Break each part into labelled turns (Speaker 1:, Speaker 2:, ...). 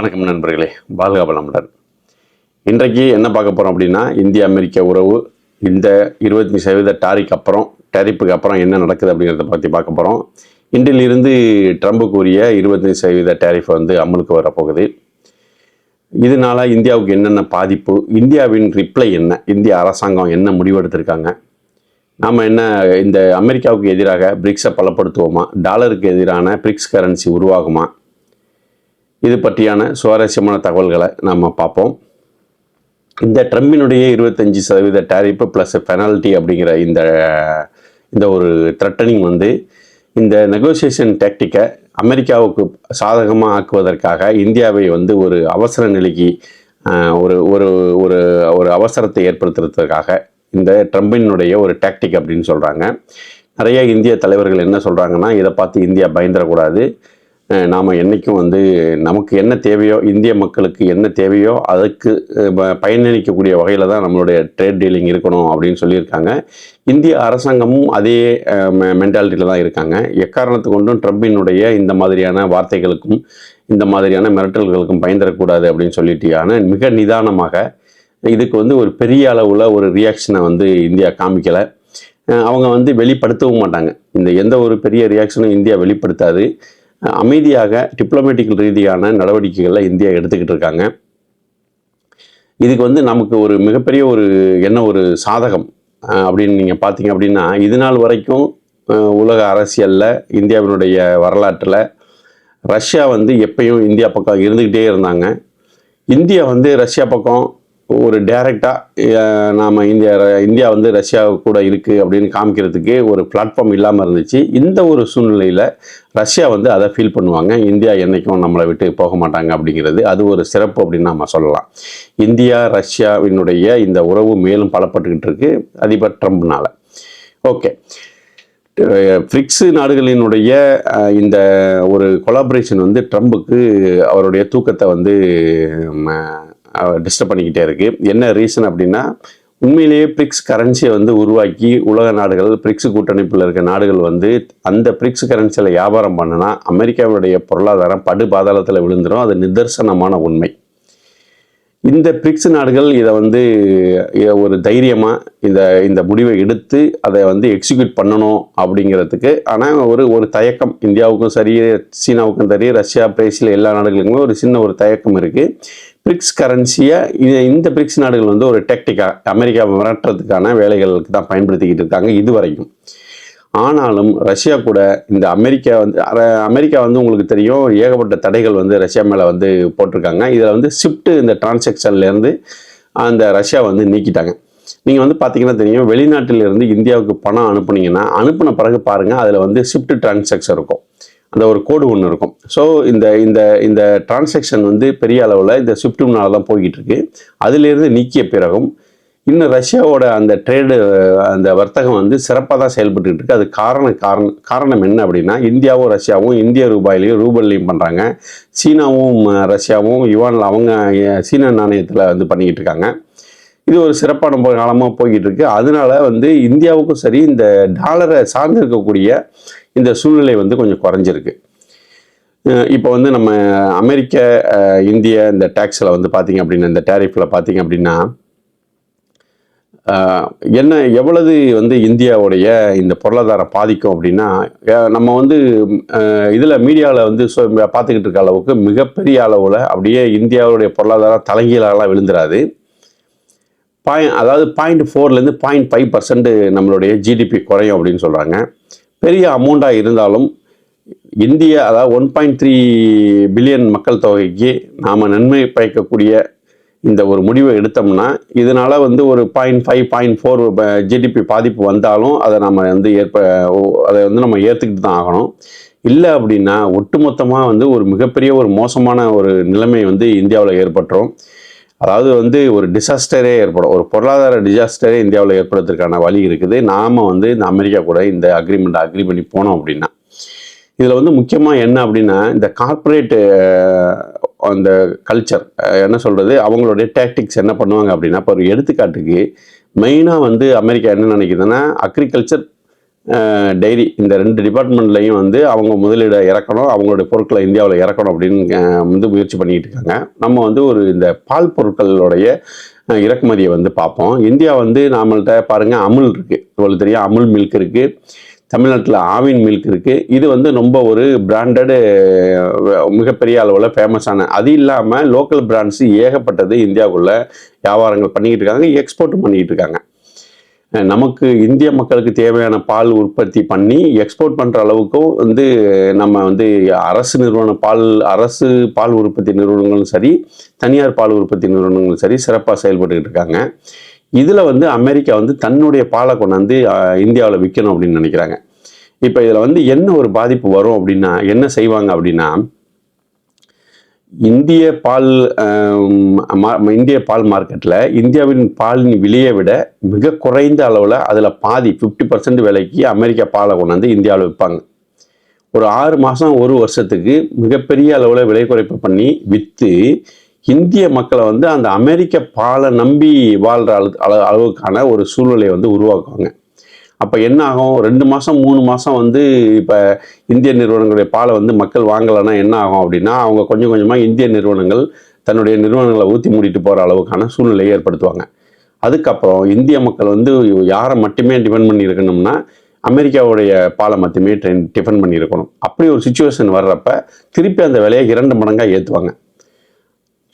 Speaker 1: வணக்கம் நண்பர்களே, வாழ்க வளமுடன். இன்றைக்கு என்ன பார்க்க போகிறோம் அப்படின்னா, இந்திய அமெரிக்க உறவு இந்த 25% டேரிப்புக்கு அப்புறம் என்ன நடக்குது அப்படிங்கிறத பற்றி பார்க்க போகிறோம். இன்றிலிருந்து ட்ரம்ப் கூறிய 25% டேரிஃப் அமலுக்கு வரப்போகுது. இதனால இந்தியாவுக்கு என்னென்ன பாதிப்பு, இந்தியாவின் ரிப்ளை என்ன, இந்திய அரசாங்கம் என்ன முடிவெடுத்திருக்காங்க, நாம் என்ன இந்த அமெரிக்காவுக்கு எதிராக பிரிக்ஸை பலப்படுத்துவோமா, டாலருக்கு எதிரான பிரிக்ஸ் கரன்சி உருவாகுமா, இது பற்றியான சுவாரஸ்யமான தகவல்களை நாம் பார்ப்போம். இந்த ட்ரம்பினுடைய 25% டேரிப்பு ப்ளஸ் பெனால்ட்டி அப்படிங்கிற இந்த ஒரு த்ரெட்டனிங் இந்த நெகோசியேஷன் டேக்டிக்கை அமெரிக்காவுக்கு சாதகமாக ஆக்குவதற்காக இந்தியாவை ஒரு அவசர நிலைக்கு ஒரு ஒரு ஒரு ஒரு அவசரத்தை ஏற்படுத்துறதுக்காக இந்த ட்ரம்பினுடைய ஒரு டாக்டிக் அப்படின்னு சொல்கிறாங்க. நிறைய இந்திய தலைவர்கள் என்ன சொல்கிறாங்கன்னா, இதை பார்த்து இந்தியா பயந்துடக்கூடாது, நாம் என்றைக்கும் நமக்கு என்ன தேவையோ, இந்திய மக்களுக்கு என்ன தேவையோ அதுக்கு பயனளிக்கக்கூடிய வகையில் தான் நம்மளுடைய ட்ரேட் டீலிங் இருக்கணும் அப்படின்னு சொல்லியிருக்காங்க. இந்திய அரசாங்கமும் அதே மென்டாலிட்டியில் தான் இருக்காங்க. எக்காரணத்து கொண்டும் ட்ரம்பினுடைய இந்த மாதிரியான வார்த்தைகளுக்கும் இந்த மாதிரியான மிரட்டல்களுக்கும் பயந்துடக்கூடாது அப்படின்னு சொல்லிட்டியான மிக நிதானமாக இதுக்கு ஒரு பெரிய அளவில் ஒரு ரியாக்ஷனை இந்தியா காமிக்கலை. அவங்க வெளிப்படுத்தவும் மாட்டாங்க. எந்த ஒரு பெரிய ரியாக்ஷனும் இந்தியா வெளிப்படுத்தாது. அமைதியாக டிப்ளமேட்டிக்கல் ரீதியான நடவடிக்கைகளை இந்தியா எடுத்துக்கிட்டு இருக்காங்க. இதுக்கு நமக்கு ஒரு மிகப்பெரிய ஒரு சாதகம் அப்படின்னு நீங்கள் பார்த்தீங்க அப்படின்னா, இது நாள் வரைக்கும் உலக அரசியலில் இந்தியாவினுடைய வரலாற்றில் ரஷ்யா எப்பயும் இந்தியா பக்கம் இருந்துக்கிட்டே இருந்தாங்க. இந்தியா ரஷ்யா பக்கம் ஒரு டைரெக்டாக நாம் இந்தியா ரஷ்யா கூட இருக்குது அப்படின்னு காமிக்கிறதுக்கு ஒரு பிளாட்ஃபார்ம் இல்லாமல் இருந்துச்சு. இந்த ஒரு சூழ்நிலையில் ரஷ்யா அதை ஃபீல் பண்ணுவாங்க. இந்தியா என்றைக்கும் நம்மளை விட்டு போக மாட்டாங்க அப்படிங்கிறது அது ஒரு சிறப்பு அப்படின்னு நம்ம சொல்லலாம். இந்தியா ரஷ்யாவினுடைய இந்த உறவு மேலும் பலப்பட்டுக்கிட்டு இருக்கு அதிபர் ட்ரம்ப்னால. ஓகே, பிரிக்ஸ் நாடுகளினுடைய இந்த ஒரு கொலாபரேஷன் ட்ரம்புக்கு அவருடைய தூக்கத்தை டிஸ்டர்ப் பண்ணிக்கிட்டே இருக்குது. என்ன ரீசன் அப்படின்னா, உண்மையிலேயே பிரிக்ஸ் கரன்சியை உருவாக்கி உலக நாடுகள், பிரிக்ஸ் கூட்டமைப்பில் இருக்க நாடுகள் அந்த பிரிக்ஸ் கரன்சியில் வியாபாரம் பண்ணினா அமெரிக்காவுடைய பொருளாதாரம் படு பாதாளத்தில் விழுந்துடும். அது நிதர்சனமான உண்மை. இந்த பிரிக்ஸ் நாடுகள் இதை ஒரு தைரியமாக இந்த முடிவை எடுத்து அதை எக்ஸிக்யூட் பண்ணணும் அப்படிங்கிறதுக்கு ஆனால் ஒரு தயக்கம் இந்தியாவுக்கும் சரி, சீனாவுக்கும் சரி, ரஷ்யா, பிரேசில் எல்லா நாடுகளுக்குமே ஒரு சின்ன ஒரு தயக்கம் இருக்குது. பிரிக்ஸ் கரன்சியை இந்த பிரிக்ஸ் நாடுகள் ஒரு டெக்டிக்காக அமெரிக்காவை மிரட்டுறதுக்கான வேலைகளுக்கு தான் பயன்படுத்திக்கிட்டு இருக்காங்க இதுவரைக்கும். ஆனாலும் ரஷ்யா கூட இந்த அமெரிக்கா உங்களுக்கு தெரியும், ஏகப்பட்ட தடைகள் ரஷ்யா மேலே போட்டிருக்காங்க. இதில் ஷிஃப்ட் இந்த டிரான்சாக்ஷன்லேருந்து அந்த ரஷ்யா நீக்கிட்டாங்க. நீங்கள் பார்த்தீங்கன்னா தெரியும், வெளிநாட்டிலிருந்து இந்தியாவுக்கு பணம் அனுப்புனீங்கன்னா அனுப்பின பிறகு பாருங்கள், அதில் ஷிஃப்ட் டிரான்சாக்ஷன் இருக்கும், அந்த ஒரு கோடு ஒன்று இருக்கும். ஸோ இந்த டிரான்சாக்ஷன் பெரிய அளவில் இந்த ஷிஃப்ட்னால தான் போய்கிட்டு இருக்கு. அதிலிருந்து நீக்கிய பிறகும் இன்னும் ரஷ்யாவோட அந்த ட்ரேடு, அந்த வர்த்தகம் சிறப்பாக தான் செயல்பட்டுக்கிட்டு இருக்கு. அது காரணம் என்ன அப்படின்னா, இந்தியாவும் ரஷ்யாவும் இந்திய ரூபாயிலையும் ரூபல்லையும் பண்ணுறாங்க. சீனாவும் ரஷ்யாவும் யுவானில் அவங்க சீன நாணயத்தில் பண்ணிக்கிட்டு இருக்காங்க. இது ஒரு சிறப்பான காலமாக போய்கிட்டு இருக்கு. அதனால இந்தியாவுக்கும் சரி இந்த டாலரை சார்ந்து இருக்கக்கூடிய இந்த சூழ்நிலை கொஞ்சம் குறைஞ்சிருக்கு. இப்போ நம்ம அமெரிக்க இந்திய இந்த டேக்ஸில் பார்த்தீங்க அப்படின்னா, இந்த டேரிஃபில் பார்த்தீங்க அப்படின்னா என்ன எவ்வளவு இந்தியாவுடைய இந்த பொருளாதாரம் பாதிக்கும் அப்படின்னா, நம்ம இதில் மீடியாவில் பார்த்துக்கிட்டு இருக்க அளவுக்கு மிகப்பெரிய அளவில் அப்படியே இந்தியாவுடைய பொருளாதாரம் தலைகீழாலாம் விழுந்துடாது. அதாவது 0.4லேருந்து 0.5% நம்மளுடைய ஜிடிபி குறையும் அப்படின்னு சொல்கிறாங்க. பெரிய அமௌண்ட்டாக இருந்தாலும் இந்தியா, அதாவது 1.3 பில்லியன் மக்கள் தொகைக்கு நாம் நன்மை பயக்கக்கூடிய இந்த ஒரு முடிவை எடுத்தோம்னா, இதனால் ஒரு 0.5 0.4 ஜிடிபி பாதிப்பு வந்தாலும் அதை நம்ம அதை நம்ம ஏற்றுக்கிட்டு தான் ஆகணும். இல்லை அப்படின்னா ஒட்டுமொத்தமாக ஒரு மிகப்பெரிய ஒரு மோசமான ஒரு நிலைமை இந்தியாவில் ஏற்பட்டுரும். அதாவது ஒரு டிசாஸ்டரே ஏற்படும், ஒரு பொருளாதார டிசாஸ்டரே இந்தியாவில் ஏற்படுறதுக்கான வழி இருக்குது. நாம் இந்த அமெரிக்கா கூட இந்த அக்ரி பண்ணி போனோம் அப்படின்னா. இதில் முக்கியமாக என்ன அப்படின்னா, இந்த கார்ப்பரேட்டு அந்த கல்ச்சர் என்ன சொல்கிறது, அவங்களுடைய டாக்டிக்ஸ் என்ன பண்ணுவாங்க அப்படின்னா, இப்போ ஒரு எடுத்துக்காட்டுக்கு மெயினாக அமெரிக்கா என்ன நினைக்குதுன்னா, அக்ரிகல்ச்சர் டைரி இந்த 2 டிபார்ட்மெண்ட்லையும் வந்து அவங்க முதலீடை இறக்கணும், அவங்களுடைய பொருட்களை இந்தியாவில் இறக்கணும் அப்படின்னு வந்து முயற்சி பண்ணிக்கிட்டு இருக்காங்க. நம்ம வந்து ஒரு இந்த பால் பொருட்களுடைய இறக்குமதியை வந்து பார்ப்போம். இந்தியா வந்து நம்மள்கிட்ட பாருங்கள் அமுல் இருக்குது, உங்களுக்கு தெரியும் அமுல் மில்க் இருக்குது, தமிழ்நாட்டில் ஆவின் மில்க் இருக்குது. இது வந்து ரொம்ப ஒரு பிராண்டடு மிகப்பெரிய அளவில் ஃபேமஸான, அது இல்லாமல் லோக்கல் பிராண்ட்ஸு ஏகப்பட்டது இந்தியாவுக்குள்ளே வியாபாரங்கள் பண்ணிக்கிட்டு இருக்காங்க, எக்ஸ்போர்ட்டும் பண்ணிக்கிட்டு இருக்காங்க. நமக்கு இந்திய மக்களுக்கு தேவையான பால் உற்பத்தி பண்ணி எக்ஸ்போர்ட் பண்ணுற அளவுக்கும் வந்து நம்ம வந்து அரசு பால் உற்பத்தி நிறுவனங்களும் சரி, தனியார் பால் உற்பத்தி நிறுவனங்களும் சரி சிறப்பாக செயல்பட்டுக்கிட்டு இருக்காங்க. இதில் வந்து அமெரிக்கா வந்து தன்னுடைய பாலை கொண்டாந்து இந்தியாவில் விற்கணும் அப்படின்னு நினைக்கிறாங்க. இப்போ இதில் வந்து என்ன ஒரு பாதிப்பு வரும் அப்படின்னா, என்ன செய்வாங்க அப்படின்னா, இந்திய பால் மார்க்கெட்டில் இந்தியாவின் பாலின் விலையை விட மிக குறைந்த அளவில் அதில் பாதி 50% விலைக்கு அமெரிக்கா பாலை கொண்டாந்து இந்தியாவில் விற்பாங்க. ஒரு 6 மாதம் 1 வருஷத்துக்கு மிகப்பெரிய அளவில் விலை குறைப்பு பண்ணி விற்று இந்திய மக்களை வந்து அந்த அமெரிக்க பாலை நம்பி வாழ்கிற அளவுக்கான ஒரு சூழ்நிலையை வந்து உருவாக்குவாங்க. அப்போ என்ன ஆகும், 2 மாதம் 3 மாதம் வந்து இப்போ இந்திய நிறுவனங்களுடைய பாலை வந்து மக்கள் வாங்கலைன்னா என்ன ஆகும் அப்படின்னா, அவங்க கொஞ்சம் கொஞ்சமாக இந்திய நிறுவனங்கள் தன்னுடைய நிறுவனங்களை ஊற்றி மூடிட்டு போகிற அளவுக்கான சூழ்நிலையை ஏற்படுத்துவாங்க. அதுக்கப்புறம் இந்திய மக்கள் வந்து யாரை மட்டுமே டிபெண்ட் பண்ணி இருக்கணும்னா அமெரிக்காவுடைய பாலை மட்டுமே டிபெண்ட் பண்ணி இருக்கணும். அப்படி ஒரு சுச்சுவேஷன் வர்றப்ப திருப்பி அந்த விலையை 2 மடங்காக ஏற்றுவாங்க.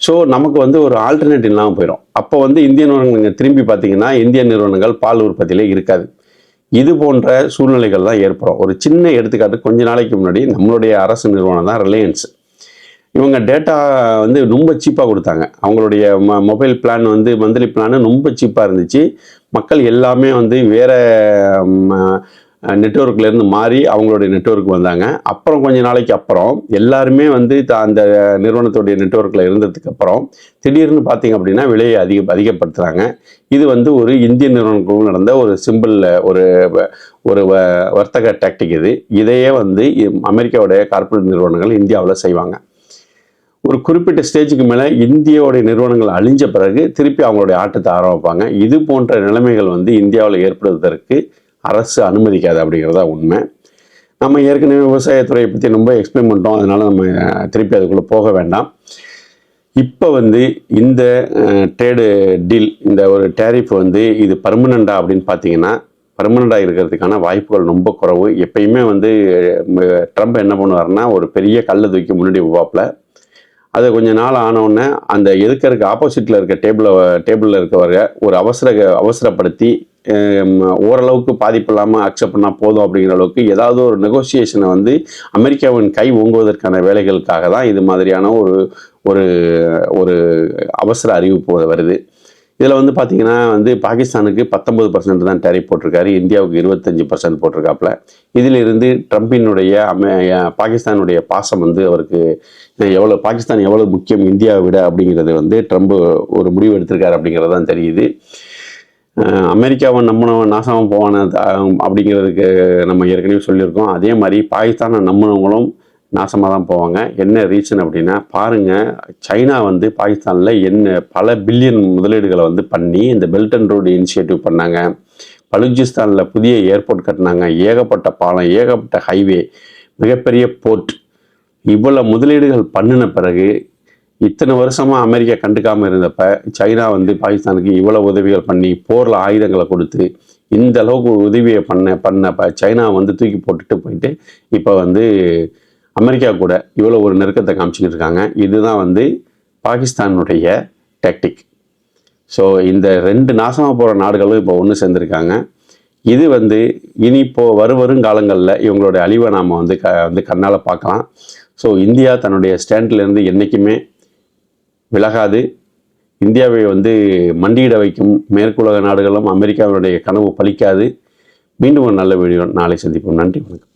Speaker 1: ஸோ நமக்கு வந்து ஒரு ஆல்டர்னேட் இல்லாமல் போயிடும். அப்போ வந்து இந்திய நிறுவனங்கள் திரும்பி பார்த்தீங்கன்னா இந்திய நிறுவனங்கள் பால் உற்பத்தியிலே இருக்காது. இது போன்ற சூழ்நிலைகள் தான் ஏற்படும். ஒரு சின்ன எடுத்துக்காட்டு, கொஞ்ச நாளைக்கு முன்னாடி நம்மளுடைய அரசு நிறுவனம் தான் ரிலையன்ஸ். இவங்க டேட்டா வந்து ரொம்ப சீப்பாக கொடுத்தாங்க. அவங்களுடைய மொபைல் பிளான் வந்து மந்த்லி பிளான் ரொம்ப சீப்பாக இருந்துச்சு. மக்கள் எல்லாமே வந்து வேறு நெட்வொர்க்லேருந்து மாறி அவங்களுடைய நெட்வொர்க் வந்தாங்க. அப்புறம் கொஞ்ச நாளைக்கு அப்புறம் எல்லாருமே வந்து அந்த நிறுவனத்துடைய நெட்வொர்க்கில் இருந்ததுக்கு அப்புறம் திடீர்னு பார்த்தீங்க அப்படின்னா விலையை அதிகப்படுத்துகிறாங்க. இது வந்து ஒரு இந்திய நிறுவனங்களுக்குள் நடந்த ஒரு ஒரு வர்த்தக டாக்டிக் இது. இதையே வந்து அமெரிக்காவுடைய கார்ப்பரேட் நிறுவனங்கள் இந்தியாவில் செய்வாங்க. ஒரு குறிப்பிட்ட ஸ்டேஜுக்கு மேலே இந்தியாவுடைய நிறுவனங்கள் அழிஞ்ச பிறகு திருப்பி அவங்களுடைய ஆட்டத்தை ஆரம்பிப்பாங்க. இது போன்ற நிலைமைகள் வந்து இந்தியாவில் ஏற்படுவதற்கு அரசு அனுமதிக்காது அப்படிங்கிறதா உண்மை. நம்ம ஏற்கனவே விவசாயத்துறையை பற்றி ரொம்ப எக்ஸ்பிளைன் பண்ணிட்டோம், அதனால் நம்ம திருப்பி அதுக்குள்ளே போக வேண்டாம். இப்போ வந்து இந்த ட்ரேடு டீல், இந்த ஒரு டேரிஃப் வந்து இது பர்மனண்டா அப்படின்னு பார்த்தீங்கன்னா பர்மனண்டாக இருக்கிறதுக்கான வாய்ப்புகள் ரொம்ப குறைவு. எப்பயுமே வந்து ட்ரம்ப் என்ன பண்ணுவார்னா ஒரு பெரிய கல்லை தூக்கி முன்னாடி வைப்பாப்பில். அது கொஞ்சம் நாள் ஆனவுடனே அந்த எதுக்கருக்கு ஆப்போசிட்டில் இருக்க டேபிளில் இருக்கவரை ஒரு அவசரப்படுத்தி ஓரளவுக்கு பாதிப்பு இல்லாமல் அக்செப்ட் பண்ணால் போதும் அப்படிங்கிற அளவுக்கு ஏதாவது ஒரு நெகோசியேஷனை வந்து அமெரிக்காவின் கை ஓங்குவதற்கான வேலைகளுக்காக தான் இது மாதிரியான ஒரு ஒரு அவசர அறிவிப்பு வருது. இதில் வந்து பார்த்திங்கன்னா வந்து பாகிஸ்தானுக்கு 19% தான் டேரிஃப் போட்டிருக்காரு, இந்தியாவுக்கு 25% போட்டிருக்காப்புல. இதிலிருந்து ட்ரம்பினுடைய பாகிஸ்தானுடைய பாசம் வந்து அவருக்கு பாகிஸ்தான் எவ்வளோ முக்கியம் இந்தியாவை விட அப்படிங்கிறது வந்து ட்ரம்ப் ஒரு முடிவு எடுத்திருக்காரு அப்படிங்கிறது தான் தெரியுது. அமெரிக்காவை நம்பினவன் நாசமாக போவான அப்படிங்கிறதுக்கு நம்ம ஏற்கனவே சொல்லியிருக்கோம். அதே மாதிரி பாகிஸ்தானை நம்பினவங்களும் நாசமாக தான் போவாங்க. என்ன ரீசன் அப்படின்னா பாருங்கள், சைனா வந்து பாகிஸ்தானில் பல பில்லியன் முதலீடுகளை வந்து பண்ணி இந்த பெல்ட் அண்ட் ரோடு இனிஷியேட்டிவ் பண்ணாங்க. பலுச்சிஸ்தானில் புதிய ஏர்போர்ட் கட்டினாங்க, ஏகப்பட்ட பாலம், ஏகப்பட்ட ஹைவே, மிகப்பெரிய போர்ட். இவ்வளோ முதலீடுகள் பண்ணின பிறகு இத்தனை வருஷமாக அமெரிக்கா கண்டுக்காமல் இருந்தப்ப சைனா வந்து பாகிஸ்தானுக்கு இவ்வளோ உதவிகள் பண்ணி போரில் ஆயுதங்களை கொடுத்து இந்த அளவுக்கு உதவியை பண்ணப்ப சைனா வந்து தூக்கி போட்டுட்டு போயிட்டு இப்போ வந்து அமெரிக்கா கூட இவ்வளோ ஒரு நெருக்கத்தை காமிச்சிக்கிட்டு இருக்காங்க. இதுதான் வந்து பாகிஸ்தானுடைய டாக்டிக். ஸோ இந்த 2 நாசமாக போகிற நாடுகளும் இப்போ ஒன்று சேர்ந்துருக்காங்க. இது வந்து இனி வருங்காலங்களில் இவங்களுடைய அழிவை நாம் வந்து கண்ணால் பார்க்கலாம். ஸோ இந்தியா தன்னுடைய ஸ்டாண்ட்லேருந்து என்றைக்குமே விலகாது. இந்தியாவை வந்து மண்டியிட வைக்கும் மேற்குலக நாடுகளும் அமெரிக்காவுடைய கனவு பலிக்காது. மீண்டும் ஒரு நல்ல வீடியோ நாளை சந்திப்போம். நன்றி, வணக்கம்.